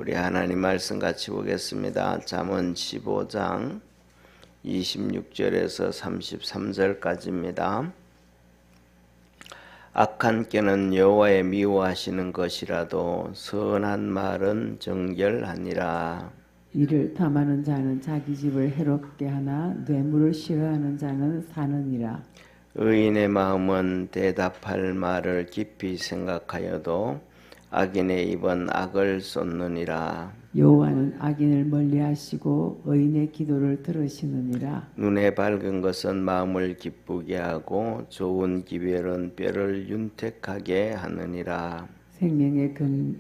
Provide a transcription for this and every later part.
우리 하나님 말씀 같이 보겠습니다. 잠언 15장 26절에서 33절까지입니다. 악한 꾀는 여호와의 미워하시는 것이라도 선한 말은 정결하니라. 이를 탐하는 자는 자기 집을 해롭게 하나 뇌물을 싫어하는 자는 사느니라. 의인의 마음은 대답할 말을 깊이 생각하여도 악인의 입은 악을 쏟느니라. 여호와는 악인을 멀리하시고 의인의 기도를 들으시느니라. 눈에 밝은 것은 마음을 기쁘게 하고 좋은 기별은 뼈를 윤택하게 하느니라. 생명의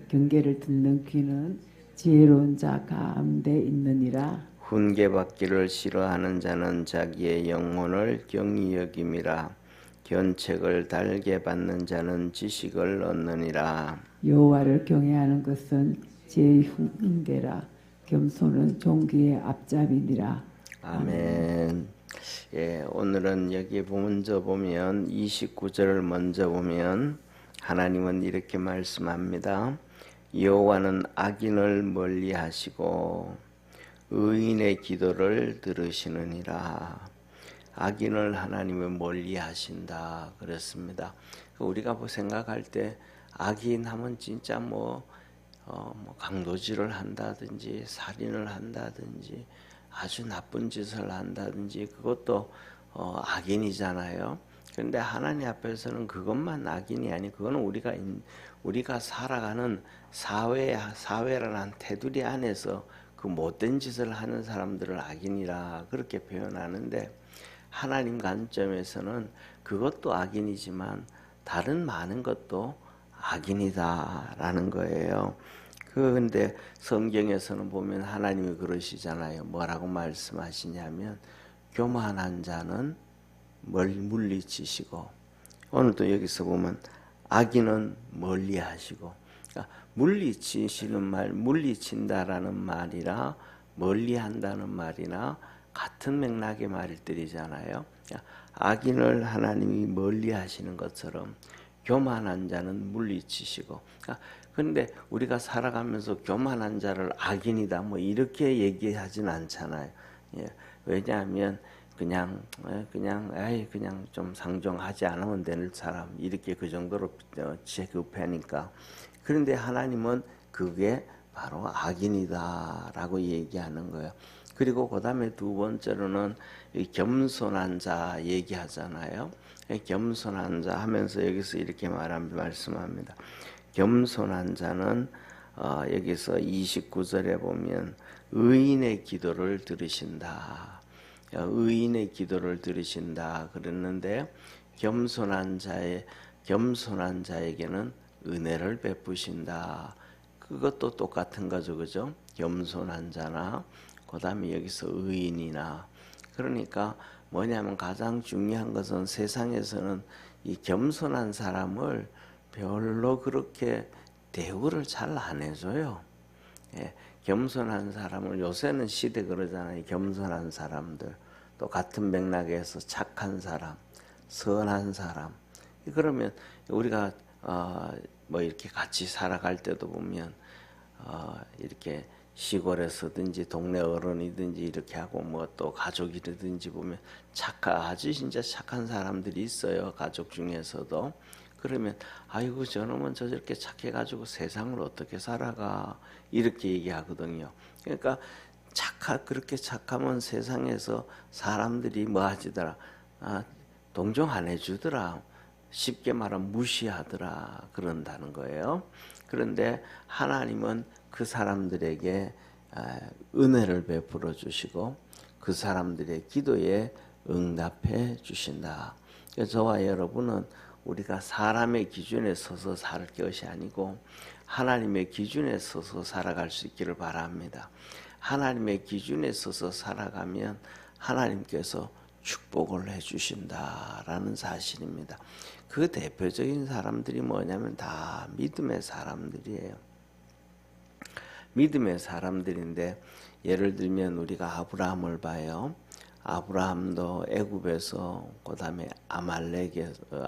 경계를 듣는 귀는 지혜로운 자 가운데 있느니라. 훈계받기를 싫어하는 자는 자기의 영혼을 경히 여김이라. 견책을 달게 받는 자는 지식을 얻느니라. 여호와를 경외하는 것은 지혜의 훈계라. 겸손은 종기의 앞잡이니라. 아멘. 예, 오늘은 여기 먼저 보면 29절을 먼저 보면 하나님은 이렇게 말씀합니다. 여호와는 악인을 멀리하시고 의인의 기도를 들으시느니라. 악인을 하나님은 멀리하신다 그랬습니다. 우리가 생각할 때 악인 하면 진짜 강도질을 한다든지 살인을 한다든지 아주 나쁜 짓을 한다든지 그것도 악인이잖아요. 그런데 하나님 앞에서는 그것만 악인이 아니 그거는 우리가 살아가는 사회라는 테두리 안에서 그 못된 짓을 하는 사람들을 악인이라 그렇게 표현하는데 하나님 관점에서는 그것도 악인이지만 다른 많은 것도 악인이다라는 거예요. 그런데 성경에서는 보면 하나님이 그러시잖아요. 뭐라고 말씀하시냐면 교만한 자는 물리치시고 오늘도 여기서 보면 악인은 멀리하시고 그러니까 물리치시는 말, 물리친다라는 말이라 멀리한다는 말이나 같은 맥락의 말들이잖아요. 악인을 하나님이 멀리하시는 것처럼 교만한 자는 물리치시고 그런데 우리가 살아가면서 교만한 자를 악인이다 이렇게 얘기하진 않잖아요. 예, 왜냐하면 그냥 좀 상종하지 않으면 되는 사람 이렇게 그 정도로 취급하니까. 그런데 하나님은 그게 바로 악인이다라고 얘기하는 거예요. 그리고 그 다음에 두 번째로는 겸손한 자 얘기하잖아요. 겸손한 자 하면서 여기서 이렇게 말씀합니다. 겸손한 자는 여기서 29절에 보면 의인의 기도를 들으신다. 의인의 기도를 들으신다 그랬는데 겸손한 자에게는 은혜를 베푸신다. 그것도 똑같은 거죠, 그죠? 겸손한 자나 그다음에 여기서 의인이나 그러니까 뭐냐면 가장 중요한 것은 세상에서는 이 겸손한 사람을 별로 그렇게 대우를 잘 안 해줘요. 예, 겸손한 사람을 요새는 시대 그러잖아요. 겸손한 사람들 또 같은 맥락에서 착한 사람, 선한 사람. 그러면 우리가 이렇게 같이 살아갈 때도 보면 이렇게 시골에서든지 동네 어른이든지 이렇게 하고 또 가족이든지 보면 아주 진짜 착한 사람들이 있어요. 가족 중에서도. 그러면 아이고 저놈은 저렇게 착해가지고 세상을 어떻게 살아가 이렇게 얘기하거든요. 그러니까 그렇게 착하면 세상에서 사람들이 하지더라. 동정 안 해주더라. 쉽게 말하면 무시하더라 그런다는 거예요. 그런데 하나님은 그 사람들에게 은혜를 베풀어 주시고 그 사람들의 기도에 응답해 주신다. 저와 여러분은 우리가 사람의 기준에 서서 살 것이 아니고 하나님의 기준에 서서 살아갈 수 있기를 바랍니다. 하나님의 기준에 서서 살아가면 하나님께서 축복을 해주신다라는 사실입니다. 그 대표적인 사람들이 뭐냐면 다 믿음의 사람들이에요. 믿음의 사람들인데 예를 들면 우리가 아브라함을 봐요. 아브라함도 애굽에서 그다음에 아말렉에서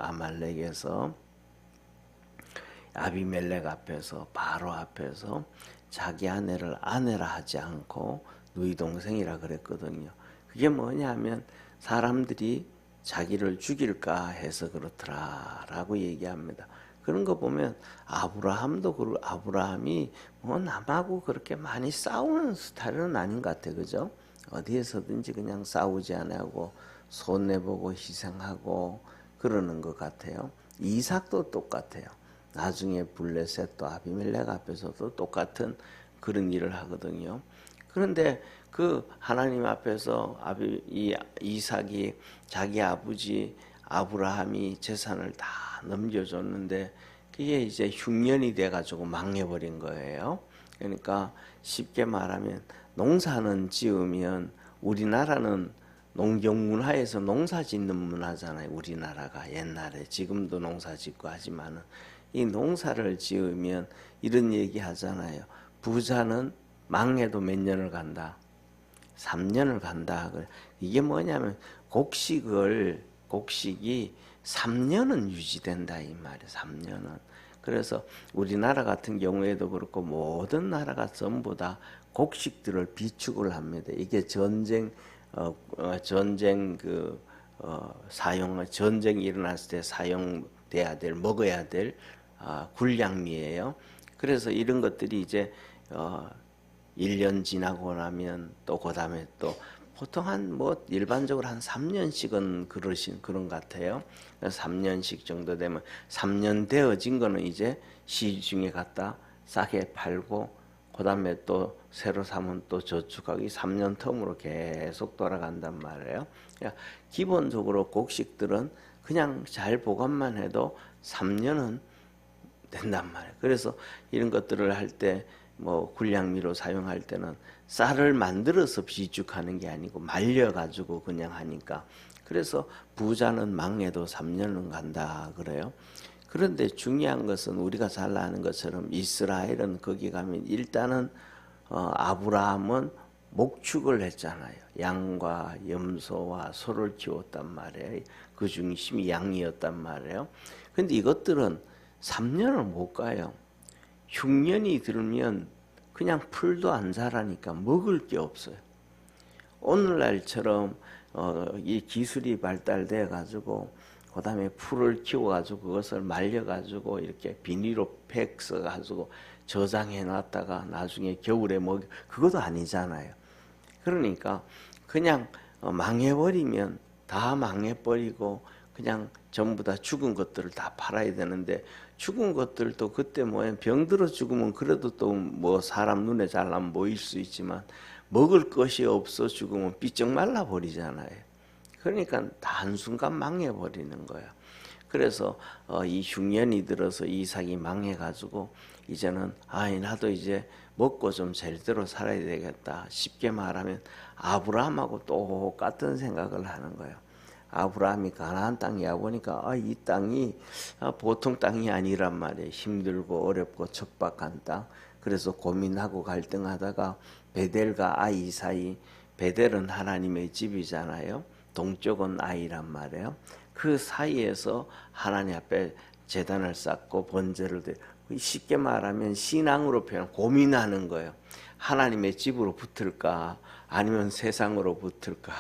아비멜렉 앞에서 바로 앞에서 자기 아내를 아내라 하지 않고 누이 동생이라 그랬거든요. 그게 뭐냐면 사람들이 자기를 죽일까 해서 그렇더라라고 얘기합니다. 그런 거 보면 아브라함도 그렇고 아브라함이 뭐 남하고 그렇게 많이 싸우는 스타일은 아닌 것 같아, 그죠? 어디에서든지 그냥 싸우지 않고 손해보고 희생하고 그러는 것 같아요. 이삭도 똑같아요. 나중에 블레셋 또 아비멜렉 앞에서도 똑같은 그런 일을 하거든요. 그런데 그 하나님 앞에서 이삭이 자기 아버지 아브라함이 재산을 다 넘겨줬는데 그게 이제 흉년이 돼가지고 망해버린 거예요. 그러니까 쉽게 말하면 농사는 지으면 우리나라는 농경문화에서 농사 짓는 문화잖아요. 우리나라가 옛날에 지금도 농사 짓고 하지만은 이 농사를 지으면 이런 얘기 하잖아요. 부자는 망해도 몇 년을 간다. 3년을 간다. 이게 뭐냐면 곡식이 3년은 유지된다 이 말이에요. 3년은. 그래서 우리나라 같은 경우에도 그렇고 모든 나라가 전부 다 곡식들을 비축을 합니다. 이게 전쟁이 일어났을 때 사용돼야 될 먹어야 될 군량미예요. 그래서 이런 것들이 이제 1년 지나고 나면 또 그다음에 또 보통 한 뭐 일반적으로 한 3년씩은 그런 것 같아요. 3년씩 정도 되면 3년 되어진 거는 이제 시중에 갖다 싸게 팔고 그다음에 또 새로 사면 또 저축하기 3년 텀으로 계속 돌아간단 말이에요. 그러니까 기본적으로 곡식들은 그냥 잘 보관만 해도 3년은 된단 말이에요. 그래서 이런 것들을 할 때 뭐 군량미로 사용할 때는 쌀을 만들어서 비축하는 게 아니고 말려가지고 그냥 하니까 그래서 부자는 망해도 3년은 간다 그래요. 그런데 중요한 것은 우리가 잘 아는 것처럼 이스라엘은 거기 가면 일단은 아브라함은 목축을 했잖아요. 양과 염소와 소를 키웠단 말이에요. 그 중심이 양이었단 말이에요. 근데 이것들은 3년을 못 가요. 흉년이 들면 그냥 풀도 안 자라니까 먹을 게 없어요. 오늘날처럼 이 기술이 발달돼 가지고 그다음에 풀을 키워 가지고 그것을 말려 가지고 이렇게 비닐로 팩 써 가지고 저장해 놨다가 나중에 겨울에 먹 그것도 아니잖아요. 그러니까 그냥 망해버리면 다 망해버리고 그냥 전부 다 죽은 것들을 다 팔아야 되는데 죽은 것들도 그때 뭐야 병들어 죽으면 그래도 또 뭐 사람 눈에 잘 안 보일 수 있지만 먹을 것이 없어 죽으면 삐쩍 말라 버리잖아요. 그러니까 다 한순간 망해버리는 거야. 그래서 이 흉년이 들어서 이삭이 망해가지고 이제는 나도 이제 먹고 좀 제대로 살아야 되겠다. 쉽게 말하면 아브라함하고 똑같은 생각을 하는 거예요. 아브라함이 가나안 땅에 와보니까 이 땅이 보통 땅이 아니란 말이에요. 힘들고 어렵고 척박한 땅. 그래서 고민하고 갈등하다가 베델과 아이 사이, 베델은 하나님의 집이잖아요. 동쪽은 아이란 말이에요. 그 사이에서 하나님 앞에 제단을 쌓고 번제를 쉽게 말하면 신앙으로 표현 고민하는 거예요. 하나님의 집으로 붙을까 아니면 세상으로 붙을까.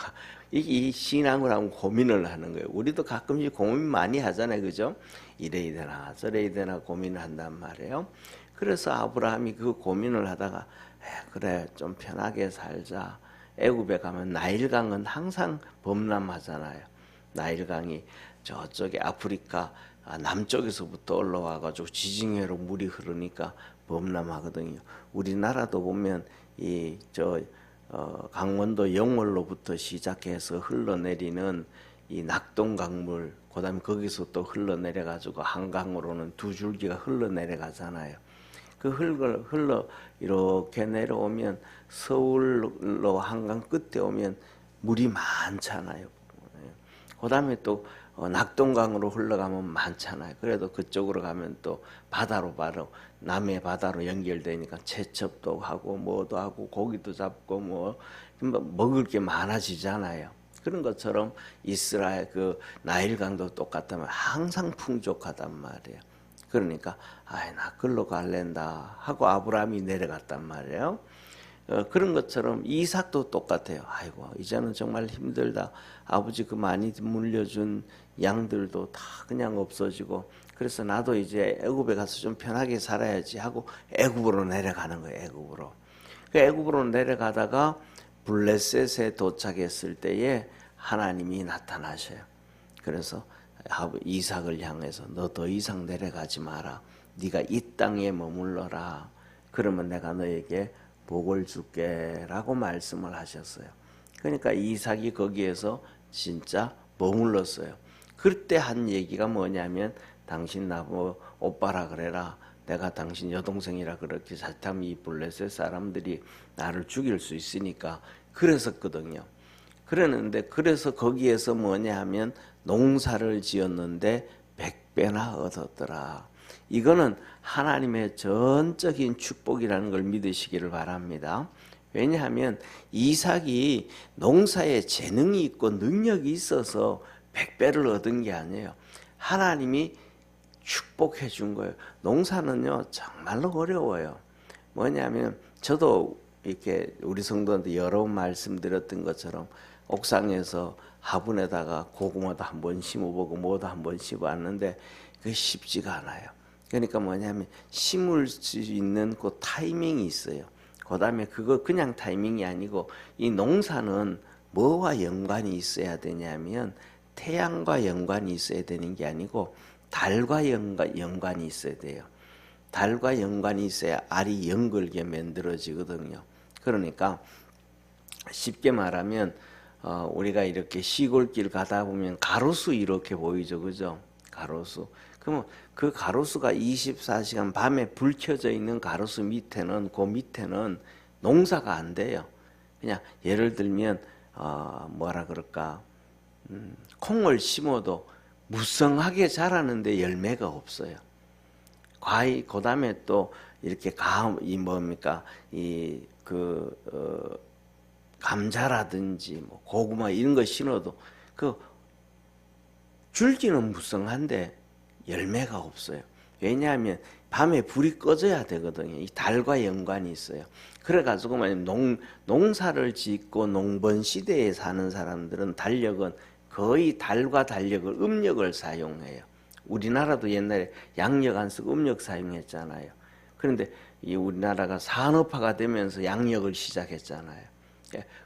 이 신앙을 하면 고민을 하는 거예요. 우리도 가끔씩 고민 많이 하잖아요. 그죠? 이래야 되나 저래야 되나 고민을 한단 말이에요. 그래서 아브라함이 그 고민을 하다가 그래 좀 편하게 살자. 애굽에 가면 나일강은 항상 범람하잖아요. 나일강이 저쪽에 아프리카 남쪽에서부터 올라와가지고 지중해로 물이 흐르니까 범람하거든요. 우리나라도 보면 강원도 영월로부터 시작해서 흘러내리는 이 낙동강물, 그다음에 거기서 또 흘러내려가지고 한강으로는 두 줄기가 흘러내려가잖아요. 그 흘러 이렇게 내려오면 서울로 한강 끝에 오면 물이 많잖아요. 그다음에 또 낙동강으로 흘러가면 많잖아요. 그래도 그쪽으로 가면 또 바다로 바로 남해 바다로 연결되니까 채첩도 하고 뭐도 하고 고기도 잡고 뭐 먹을 게 많아지잖아요. 그런 것처럼 이스라엘 그 나일강도 똑같다면 항상 풍족하단 말이에요. 그러니까 나 글로 갈랜다 하고 아브라함이 내려갔단 말이에요. 그런 것처럼 이삭도 똑같아요. 아이고 이제는 정말 힘들다. 아버지 그 많이 물려준 양들도 다 그냥 없어지고 그래서 나도 이제 애굽에 가서 좀 편하게 살아야지 하고 애굽으로 내려가는 거예요. 애굽으로. 그 애굽으로 내려가다가 블레셋에 도착했을 때에 하나님이 나타나셔요. 그래서 이삭을 향해서 너 더 이상 내려가지 마라. 네가 이 땅에 머물러라. 그러면 내가 너에게 복을 줄게 라고 말씀을 하셨어요. 그러니까 이삭이 거기에서 진짜 머물렀어요. 그때 한 얘기가 뭐냐면 당신 나보고 오빠라 그래라. 내가 당신 여동생이라 그렇게 잘하면 이 블레셋 사람들이 나를 죽일 수 있으니까 그랬었거든요. 그러는데 그래서 거기에서 뭐냐 하면 농사를 지었는데 100배나 얻었더라. 이거는 하나님의 전적인 축복이라는 걸 믿으시기를 바랍니다. 왜냐하면 이삭이 농사에 재능이 있고 능력이 있어서 100배를 얻은 게 아니에요. 하나님이 축복해 준 거예요. 농사는요 정말로 어려워요. 뭐냐면 저도 이렇게 우리 성도한테 여러 번 말씀드렸던 것처럼 옥상에서 화분에다가 고구마도 한번 심어보고 뭐도 한번 심어봤는데 그게 쉽지가 않아요. 그러니까 뭐냐면 심을 수 있는 그 타이밍이 있어요. 그 다음에 그거 그냥 타이밍이 아니고 이 농사는 뭐와 연관이 있어야 되냐면 태양과 연관이 있어야 되는 게 아니고 달과 연관이 있어야 돼요. 달과 연관이 있어야 알이 연글게 만들어지거든요. 그러니까 쉽게 말하면 우리가 이렇게 시골길 가다 보면 가로수 이렇게 보이죠, 그죠? 가로수. 그러면 그 가로수가 24시간 밤에 불 켜져 있는 가로수 밑에는 그 밑에는 농사가 안 돼요. 그냥 예를 들면 뭐라 그럴까? 콩을 심어도 무성하게 자라는데 열매가 없어요. 과일 그다음에 또 이렇게 감자라든지 뭐 고구마 이런 거 심어도 그 줄기는 무성한데 열매가 없어요. 왜냐하면 밤에 불이 꺼져야 되거든요. 이 달과 연관이 있어요. 그래가지고 농사를 짓고 농번 시대에 사는 사람들은 달력은 거의 달과 달력을 음력을 사용해요. 우리나라도 옛날에 양력 안 쓰고 음력 사용했잖아요. 그런데 이 우리나라가 산업화가 되면서 양력을 시작했잖아요.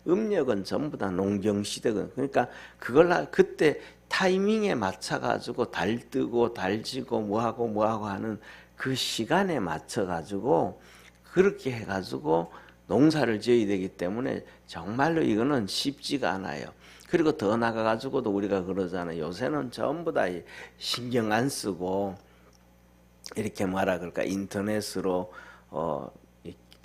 음력은 전부 다 농경 시대거든요. 그러니까 그걸 그때 타이밍에 맞춰 가지고 달 뜨고 달 지고 뭐하고 하는 그 시간에 맞춰 가지고 그렇게 해 가지고 농사를 지어야 되기 때문에 정말로 이거는 쉽지가 않아요. 그리고 더 나가 가지고도 우리가 그러잖아요. 요새는 전부 다 신경 안 쓰고 이렇게 뭐라 그럴까 인터넷으로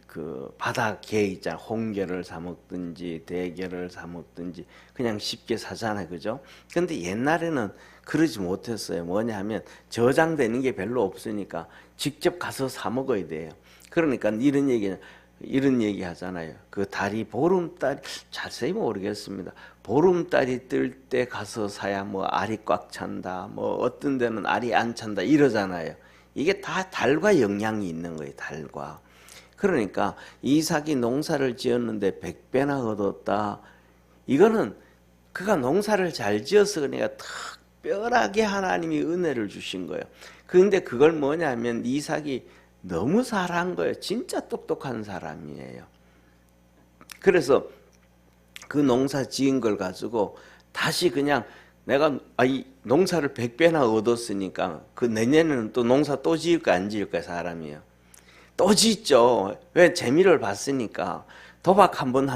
그 바다게 있잖아. 홍게를 사 먹든지 대게를 사 먹든지 그냥 쉽게 사잖아요. 그죠? 근데 옛날에는 그러지 못했어요. 뭐냐 하면 저장되는 게 별로 없으니까 직접 가서 사 먹어야 돼요. 그러니까 이런 얘기 하잖아요. 그 달이 보름달 자세히 모르겠습니다. 보름달이 뜰 때 가서 사야 뭐 알이 꽉 찬다. 뭐 어떤 데는 알이 안 찬다 이러잖아요. 이게 다 달과 영향이 있는 거예요. 달과. 그러니까 이삭이 농사를 지었는데 100배나 얻었다. 이거는 그가 농사를 잘 지어서 그러니까 특별하게 하나님이 은혜를 주신 거예요. 그런데 그걸 뭐냐면 이삭이 너무 잘한 거예요. 진짜 똑똑한 사람이에요. 그래서 그 농사 지은 걸 가지고 다시 그냥 내가 이 농사를 100배나 얻었으니까 그 내년에는 또 농사 또 지을까 안 지을까 사람이에요. 또 짓죠. 왜? 재미를 봤으니까. 도박 한번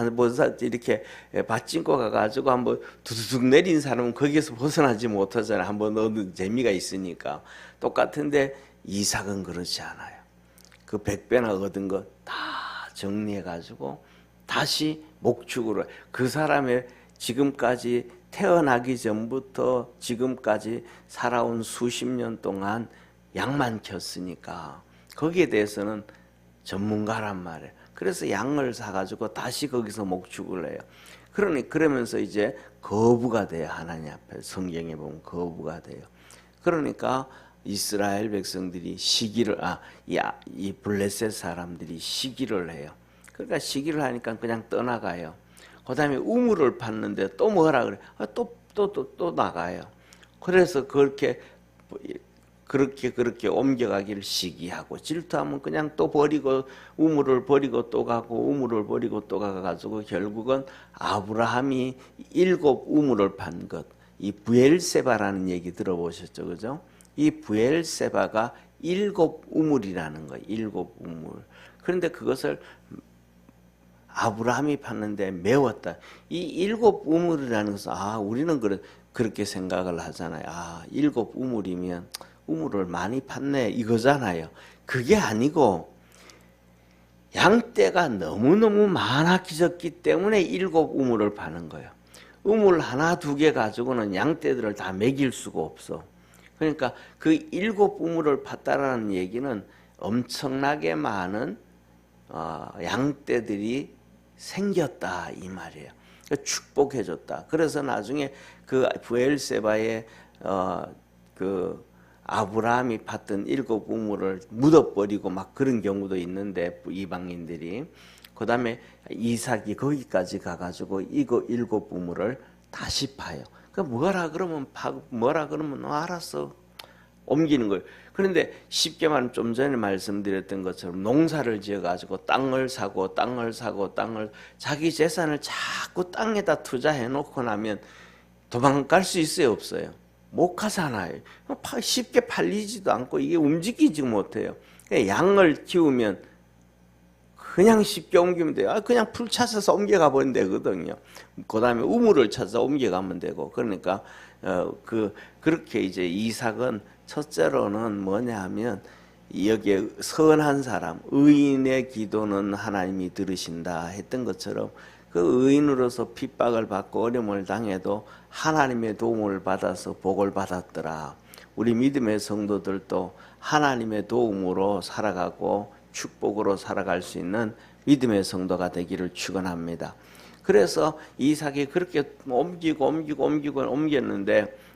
이렇게 밭짓고 가가지고 한번 두두둑 내린 사람은 거기에서 벗어나지 못하잖아요. 한번 얻은 재미가 있으니까. 똑같은데 이삭은 그렇지 않아요. 그 100배나 얻은 거 다 정리해가지고 다시 목축으로 그 사람의 지금까지 태어나기 전부터 지금까지 살아온 수십 년 동안 양만 켰으니까 거기에 대해서는 전문가란 말이에요. 그래서 양을 사가지고 다시 거기서 목축을 해요. 그러면서 이제 거부가 돼요. 하나님 앞에 성경에 보면 거부가 돼요. 그러니까 이스라엘 백성들이 시기를 이 블레셋 사람들이 시기를 해요. 그러니까 시기를 하니까 그냥 떠나가요. 그다음에 우물을 팠는데 또 뭐라 그래? 또 나가요. 그래서 그렇게 옮겨가기를 시기하고 질투하면 그냥 또 버리고 우물을 버리고 또 가고 우물을 버리고 또 가가지고 결국은 아브라함이 7 우물을 판 것, 이 부엘세바라는 얘기 들어보셨죠, 그죠? 이 부엘세바가 7 우물이라는 거예요. 7 우물. 그런데 그것을 아브라함이 팠는데 메웠다. 이 7 우물이라는 것은 우리는 그렇게 생각을 하잖아요. 7 우물이면 우물을 많이 팠네 이거잖아요. 그게 아니고 양떼가 너무너무 많아졌기 때문에 7 우물을 파는 거예요. 우물 하나 두 개 가지고는 양떼들을 다 먹일 수가 없어. 그러니까 그 7 우물을 팠다라는 얘기는 엄청나게 많은 양떼들이 생겼다 이 말이에요. 축복해줬다. 그래서 나중에 그 부엘세바의 그 아브라함이 팠던 7 우물을 묻어버리고 막 그런 경우도 있는데 이방인들이 그 다음에 이삭이 거기까지 가가지고 이거 7 우물을 다시 파요. 그 뭐라 그러면 알았어 옮기는 거예요. 그런데 쉽게 말하면 좀 전에 말씀드렸던 것처럼 농사를 지어가지고 땅을 사고 자기 재산을 자꾸 땅에다 투자해 놓고 나면 도망갈 수 있어요, 없어요? 못 가잖아요. 쉽게 팔리지도 않고 이게 움직이지 못해요. 양을 키우면 그냥 쉽게 옮기면 돼요. 그냥 풀 찾아서 옮겨가 버리면 되거든요. 그 다음에 우물을 찾아서 옮겨가면 되고. 그러니까 그렇게 이제 이삭은 첫째로는 뭐냐 하면 여기에 선한 사람, 의인의 기도는 하나님이 들으신다 했던 것처럼 그 의인으로서 핍박을 받고 어려움을 당해도 하나님의 도움을 받아서 복을 받았더라. 우리 믿음의 성도들도 하나님의 도움으로 살아가고 축복으로 살아갈 수 있는 믿음의 성도가 되기를 축원합니다. 그래서 이삭이 그렇게 옮겼는데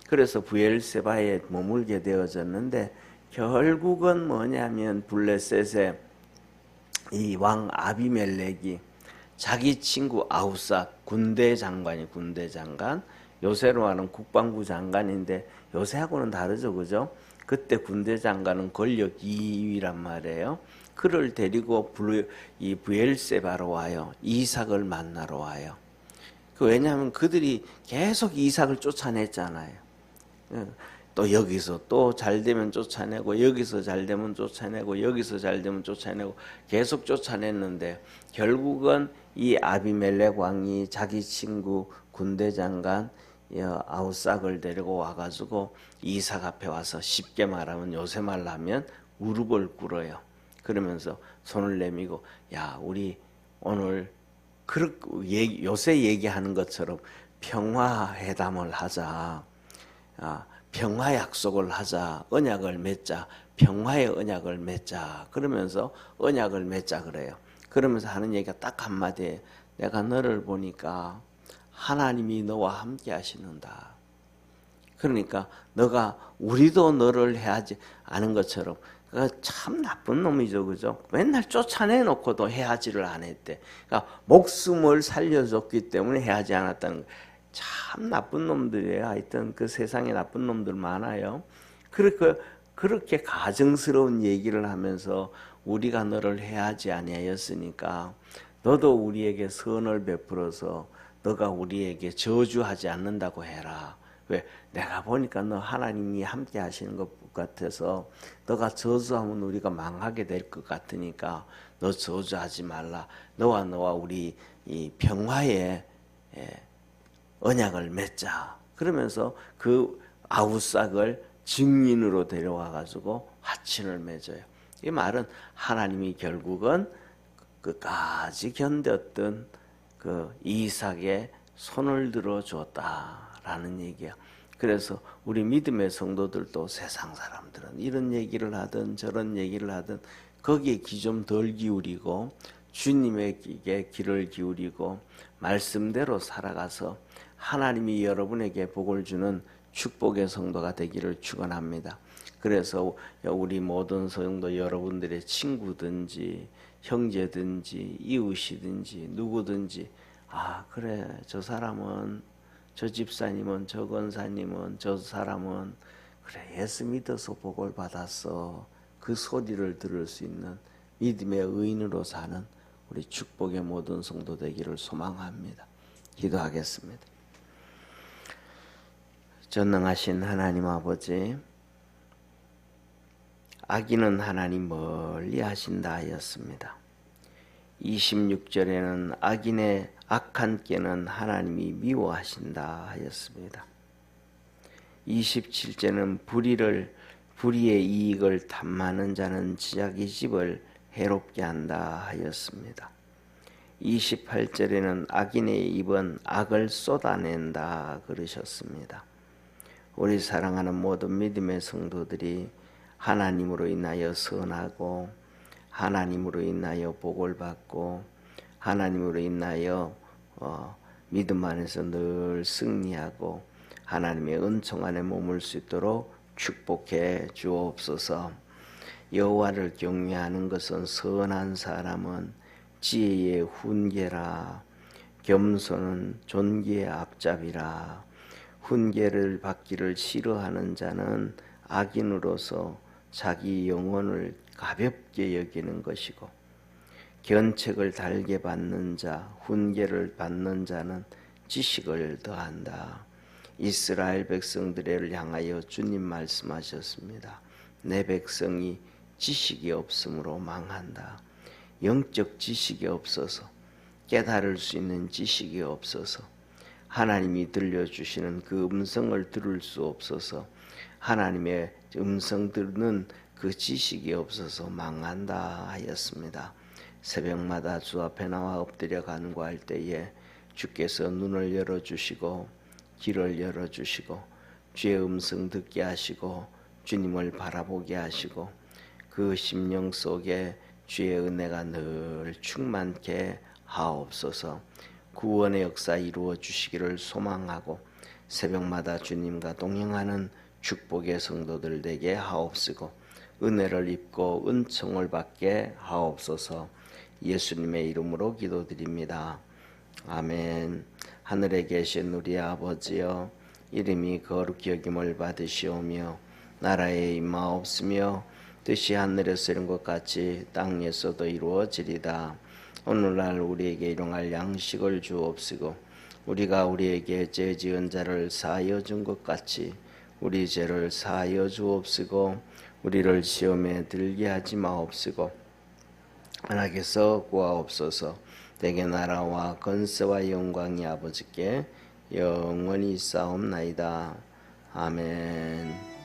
그래서 부엘세바에 머물게 되어졌는데 결국은 뭐냐면 블레셋의 이 왕 아비멜렉이 자기 친구 아우삭 군대 장관 요새로 하는 국방부 장관인데 요새하고는 다르죠, 그죠? 그때 군대 장관은 권력 2위란 말이에요. 그를 데리고 이 부엘세바로 와요. 이삭을 만나러 와요. 왜냐하면 그들이 계속 이삭을 쫓아냈잖아요. 또 여기서 또 잘되면 쫓아내고 여기서 잘되면 쫓아내고 여기서 잘되면 쫓아내고 계속 쫓아냈는데 결국은 이 아비멜렉 왕이 자기 친구 군대 장관 아우삭을 데리고 와가지고 이삭 앞에 와서 쉽게 말하면 요새 말로 하면 무릎을 꿇어요. 그러면서 손을 내밀고 야 우리 오늘 요새 얘기하는 것처럼 평화회담을 하자. 평화 약속을 하자. 언약을 맺자. 평화의 언약을 맺자. 그러면서 언약을 맺자 그래요. 그러면서 하는 얘기가 딱 한마디예요. 내가 너를 보니까 하나님이 너와 함께 하시는다. 그러니까 우리도 너를 해하지 않은 것처럼 참 나쁜 놈이죠, 그죠? 맨날 쫓아내놓고도 해하지를 안 했대. 그러니까 목숨을 살려줬기 때문에 해하지 않았다는 거예요. 참 나쁜 놈들이에요. 하여튼 그 세상에 나쁜 놈들 많아요. 그렇게 가증스러운 얘기를 하면서 우리가 너를 해하지 아니하였으니까 너도 우리에게 선을 베풀어서 너가 우리에게 저주하지 않는다고 해라. 왜? 내가 보니까 너 하나님이 함께 하시는 것 같아서 너가 저주하면 우리가 망하게 될 것 같으니까 너 저주하지 말라. 너와 우리 이 평화의 언약을 맺자. 그러면서 그 아우삭을 증인으로 데려와 가지고 화친을 맺어요. 이 말은 하나님이 결국은 끝까지 견뎠던 그 이삭의 손을 들어 줬다라는 얘기야. 그래서 우리 믿음의 성도들도 세상 사람들은 이런 얘기를 하든 저런 얘기를 하든 거기에 귀 좀 덜 기울이고 주님에게 귀를 기울이고 말씀대로 살아가서 하나님이 여러분에게 복을 주는 축복의 성도가 되기를 축원합니다. 그래서 우리 모든 성도 여러분들의 친구든지 형제든지 이웃이든지 누구든지 그래 저 사람은 저 집사님은 저 권사님은 저 사람은 그래 예수 믿어서 복을 받았어. 그 소리를 들을 수 있는 믿음의 의인으로 사는 우리 축복의 모든 성도 되기를 소망합니다. 기도하겠습니다. 전능하신 하나님 아버지, 악인은 하나님 멀리 하신다 하였습니다. 26절에는 악인의 악한 깨는 하나님이 미워하신다 하였습니다. 27절에는 불의의 이익을 탐하는 자는 자기 집을 해롭게 한다 하였습니다. 28절에는 악인의 입은 악을 쏟아낸다 그러셨습니다. 우리 사랑하는 모든 믿음의 성도들이 하나님으로 인하여 선하고 하나님으로 인하여 복을 받고 하나님으로 인하여 믿음 안에서 늘 승리하고 하나님의 은총 안에 머물 수 있도록 축복해 주옵소서. 여호와를 경외하는 것은 선한 사람은 지혜의 훈계라. 겸손은 존귀의 앞잡이라. 훈계를 받기를 싫어하는 자는 악인으로서 자기 영혼을 가볍게 여기는 것이고 견책을 달게 받는 자, 훈계를 받는 자는 지식을 더한다. 이스라엘 백성들을 향하여 주님 말씀하셨습니다. 내 백성이 지식이 없으므로 망한다. 영적 지식이 없어서 깨달을 수 있는 지식이 없어서 하나님이 들려주시는 그 음성을 들을 수 없어서 하나님의 음성 듣는 그 지식이 없어서 망한다 하였습니다. 새벽마다 주 앞에 나와 엎드려 간구할 때에 주께서 눈을 열어주시고 길을 열어주시고 주의 음성 듣게 하시고 주님을 바라보게 하시고 그 심령 속에 주의 은혜가 늘 충만케 하옵소서. 구원의 역사 이루어 주시기를 소망하고 새벽마다 주님과 동행하는 축복의 성도들 되게 하옵시고 은혜를 입고 은총을 받게 하옵소서. 예수님의 이름으로 기도드립니다. 아멘. 하늘에 계신 우리 아버지여, 이름이 거룩히 여김을 받으시오며 나라에 임하옵시며 뜻이 하늘에서 이룬 것 같이 땅에서도 이루어지리다. 오늘날 우리에게 일용할 양식을 주옵시고 우리가 우리에게 죄 지은 자를 사하여 준 것 같이 우리 죄를 사하여 주옵시고 우리를 시험에 들게 하지 마옵시고 악에서 구하옵소서. 대개 나라와 권세와 영광이 아버지께 영원히 있사옵나이다. 아멘.